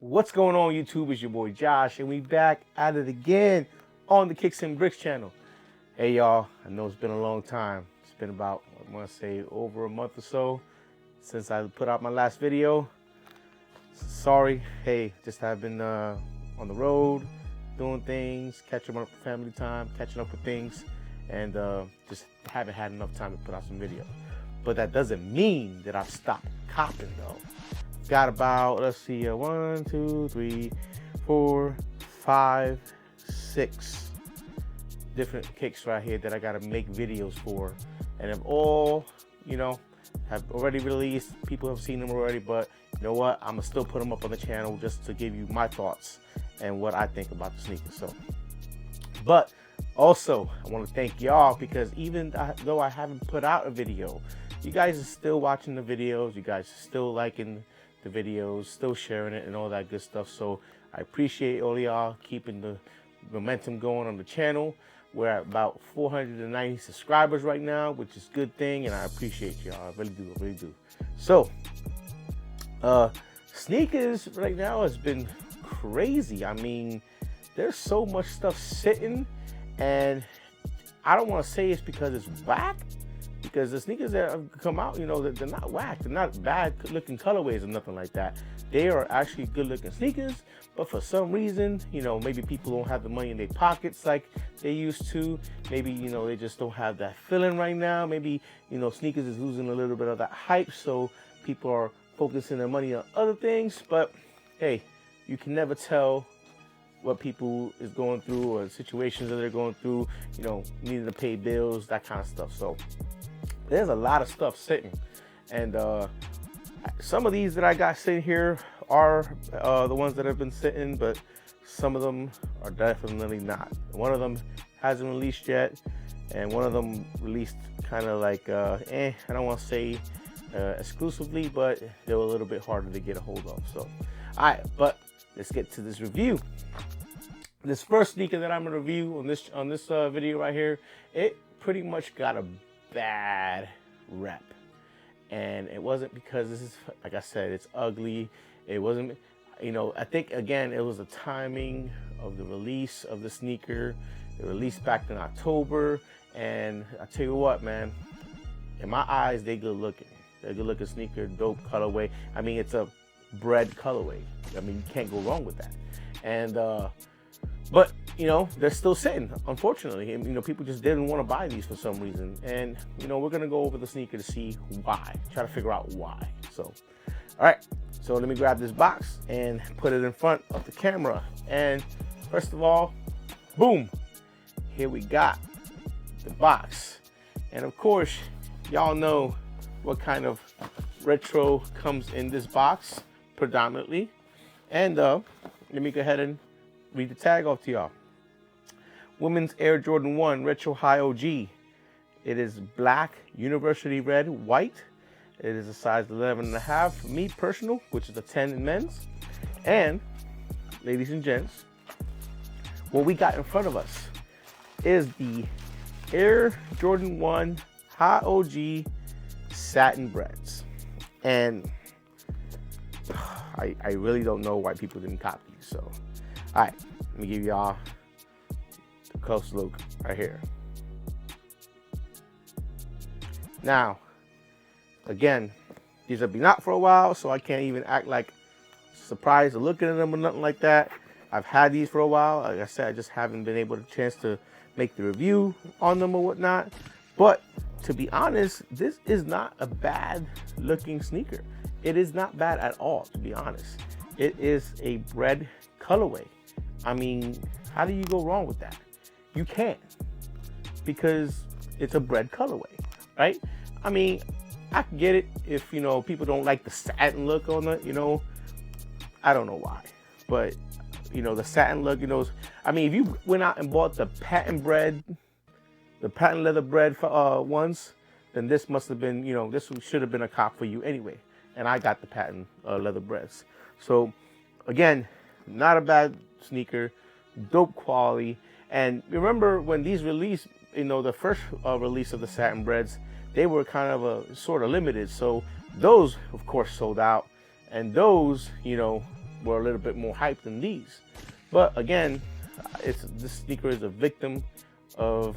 What's going on, YouTube? It's your boy Josh, and we back at it again on the Kicks and Bricks channel. Hey y'all, I know it's been a long time. It's been about, I want to say, over a month or so since I put out my last video. Sorry, hey, just have been on the road, doing things, catching up with family time, catching up with things, and just haven't had enough time to put out some videos. But that doesn't mean that I've stopped copping though. Got about, let's see, 1, 2, 3, 4, 5, 6 different kicks right here that I gotta make videos for, and have all, have already released. People have seen them already, but you know what? I'm gonna still put them up on the channel just to give you my thoughts and what I think about the sneakers. So, but also I want to thank y'all, because even though I haven't put out a video, you guys are still watching the videos. You guys are still liking the videos, still sharing it and all that good stuff. So I appreciate all y'all keeping the momentum going on the channel. We're at about 490 subscribers right now, which is a good thing, and I appreciate y'all. I really do. So sneakers right now has been crazy. I mean, there's so much stuff sitting, and I don't want to say it's because it's whack, because the sneakers that have come out, they're not whack. They're not bad looking colorways or nothing like that. They are actually good looking sneakers, but for some reason, maybe people don't have the money in their pockets like they used to. Maybe, they just don't have that feeling right now. Maybe, sneakers is losing a little bit of that hype, so people are focusing their money on other things. But hey, you can never tell what people is going through or situations that they're going through, needing to pay bills, that kind of stuff. So there's a lot of stuff sitting, and some of these that I got sitting here are the ones that have been sitting, but some of them are definitely not. One of them hasn't released yet, and one of them released kind of like, I don't want to say exclusively, but they were a little bit harder to get a hold of. So, all right, but let's get to this review. This first sneaker that I'm gonna review on this video right here, it pretty much got a bad rep, and it wasn't because this is, like I said, it's ugly. It wasn't, I think again it was the timing of the release of the sneaker. It released back in October, and I tell you what, man, in my eyes they good looking. They're a good looking sneaker, dope colorway. I mean, it's a Bred colorway. I mean, you can't go wrong with that. And but they're still sitting, unfortunately, and people just didn't want to buy these for some reason. And we're gonna go over the sneaker to see why, try to figure out why. So, all right, so let me grab this box and put it in front of the camera. And first of all, boom, here we got the box. And of course, y'all know what kind of retro comes in this box predominantly. And let me go ahead and read the tag off to y'all. Women's Air Jordan 1 Retro High OG. It is black, university red, white. It is a size 11.5 for me personal, which is a 10 in men's. And ladies and gents, what we got in front of us is the Air Jordan 1 High OG Satin Breds. And I really don't know why people didn't copy these. So, all right, let me give y'all a close look right here. Now, again, these have been out for a while, so I can't even act like surprised or looking at them or nothing like that. I've had these for a while. Like I said, I just haven't been able to chance to make the review on them or whatnot. But to be honest, this is not a bad looking sneaker. It is not bad at all, to be honest. It is a Bred colorway. I mean, how do you go wrong with that? You can't, because it's a Bred colorway, right? I mean, I can get it if, people don't like the satin look on it, I don't know why. But, the satin look, I mean, if you went out and bought the patent leather Bred ones, then this must have been, this should have been a cop for you anyway. And I got the patent leather Breds. So, again, not a bad sneaker, dope quality. And remember when these released, the first release of the Satin Breds, they were kind of a sort of limited. So those, of course, sold out. And those, were a little bit more hyped than these. But again, this sneaker is a victim of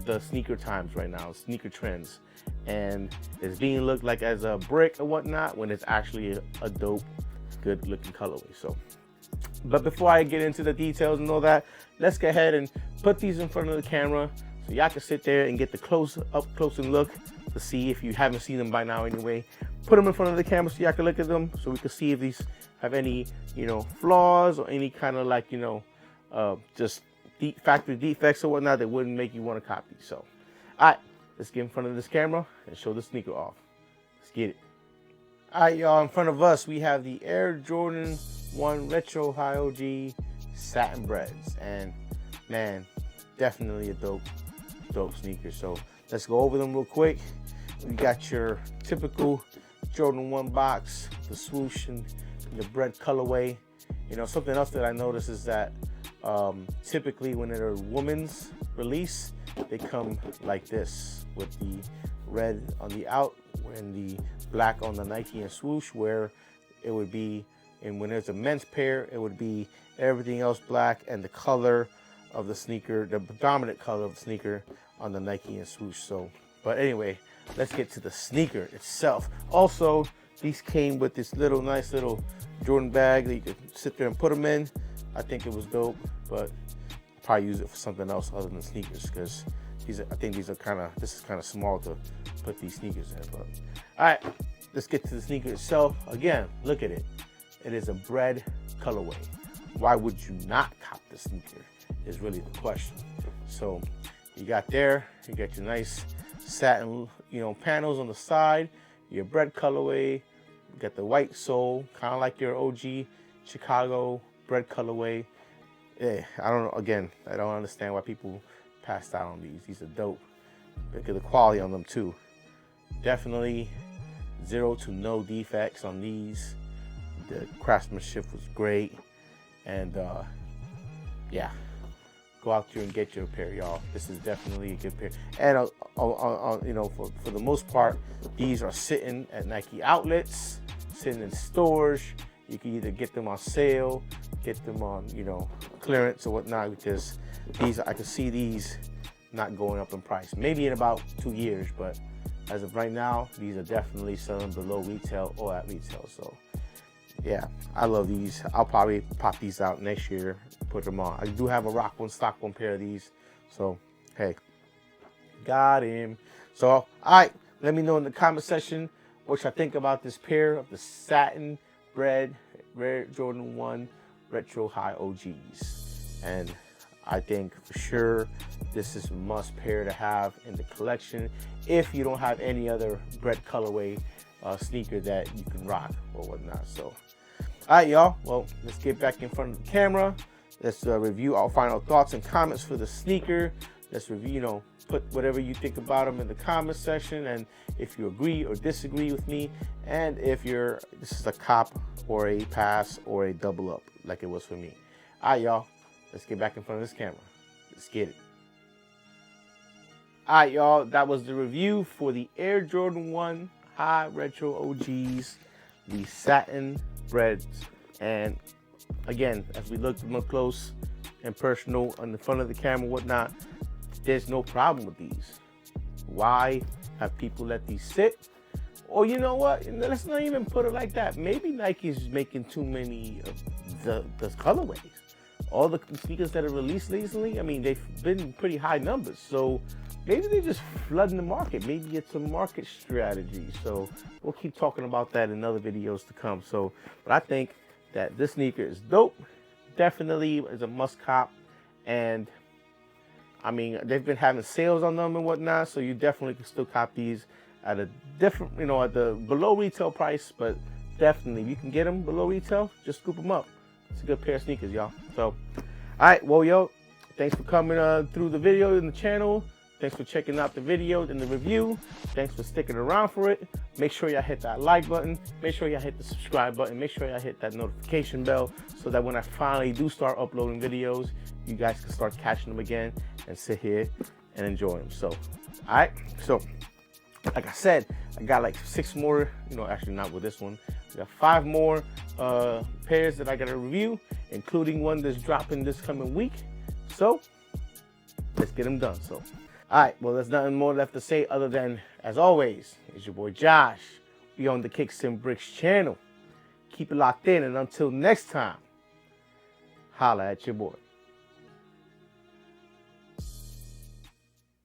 the sneaker times right now, sneaker trends, and it's being looked like as a brick or whatnot when it's actually a dope, good looking colorway. So, but before I get into the details and all that, let's go ahead and put these in front of the camera so y'all can sit there and get the close and look to see if you haven't seen them by now anyway. Put them in front of the camera so y'all can look at them so we can see if these have any, flaws or any kind of like, just factory defects or whatnot that wouldn't make you want to copy. So, all right, let's get in front of this camera and show the sneaker off. Let's get it. All right, y'all, in front of us, we have the Air Jordan 1 Retro High OG Satin Breds. And man, definitely a dope sneaker. So let's go over them real quick. We got your typical Jordan 1 box, the swoosh and the Bred colorway. Something else that I noticed is that typically when they're a woman's release, they come like this with the red on the out and the black on the Nike and swoosh, where it would be, and when there's a men's pair, it would be everything else black and the color of the sneaker, the predominant color of the sneaker on the Nike and swoosh. So, but anyway, let's get to the sneaker itself. Also, these came with this nice little Jordan bag that you could sit there and put them in. I think it was dope, but I'll probably use it for something else other than sneakers, because I think this is kind of small to put these sneakers in. But all right, let's get to the sneaker itself. Again, look at it. It is a Bred colorway. Why would you not cop the sneaker is really the question. So you got your nice satin, panels on the side, your Bred colorway, you got the white sole, kind of like your OG Chicago Bred colorway. Yeah, I don't know. Again, I don't understand why people passed out on these. These are dope. Look at the quality on them too. Definitely 0 to no defects on these. The craftsmanship was great, and yeah, go out there and get your pair, y'all. This is definitely a good pair. And for the most part, these are sitting at Nike outlets, sitting in stores. You can either get them on sale, get them on clearance or whatnot, because I can see these not going up in price. Maybe in about 2 years, but as of right now, these are definitely selling below retail or at retail. So yeah, I love these. I'll probably pop these out next year, put them on. I do have a stock one pair of these. So hey, got him. So all right, let me know in the comment section what y'all think about this pair of the Satin Bred Jordan 1 Retro High OGs. And I think for sure this is a must pair to have in the collection if you don't have any other Bred colorway sneaker that you can rock or whatnot. So all right, y'all, well, let's get back in front of the camera. Let's review our final thoughts and comments for the sneaker. Let's review, put whatever you think about them in the comment section, and if you agree or disagree with me, and if this is a cop or a pass or a double up like it was for me. All right, y'all, let's get back in front of this camera. Let's get it. All right, y'all, that was the review for the Air Jordan 1 High Retro OGs, the Satin Breds. And again, as we look more close and personal on the front of the camera and whatnot, there's no problem with these. Why have people let these sit? Or you know what? Let's not even put it like that. Maybe Nike's making too many of the colorways. All the sneakers that are released recently, I mean, they've been pretty high numbers. So maybe they're just flooding the market. Maybe it's a market strategy. So we'll keep talking about that in other videos to come. So, but I think that this sneaker is dope. Definitely is a must cop. And I mean, they've been having sales on them and whatnot. So you definitely can still cop these at a different, at the below retail price. But definitely, if you can get them below retail, just scoop them up. It's a good pair of sneakers, y'all. So, all right, well, yo, thanks for coming through the video in the channel. Thanks for checking out the video and the review. Thanks for sticking around for it. Make sure y'all hit that like button. Make sure y'all hit the subscribe button. Make sure y'all hit that notification bell so that when I finally do start uploading videos, you guys can start catching them again and sit here and enjoy them. So, all right. So, like I said, I got like 6 more, actually not with this one. We got 5 more pairs that I got to review, including one that's dropping this coming week. So let's get them done. So, all right, well, there's nothing more left to say other than, as always, it's your boy Josh. We on the Kickstagram Bricks channel. Keep it locked in, and until next time, holla at your boy.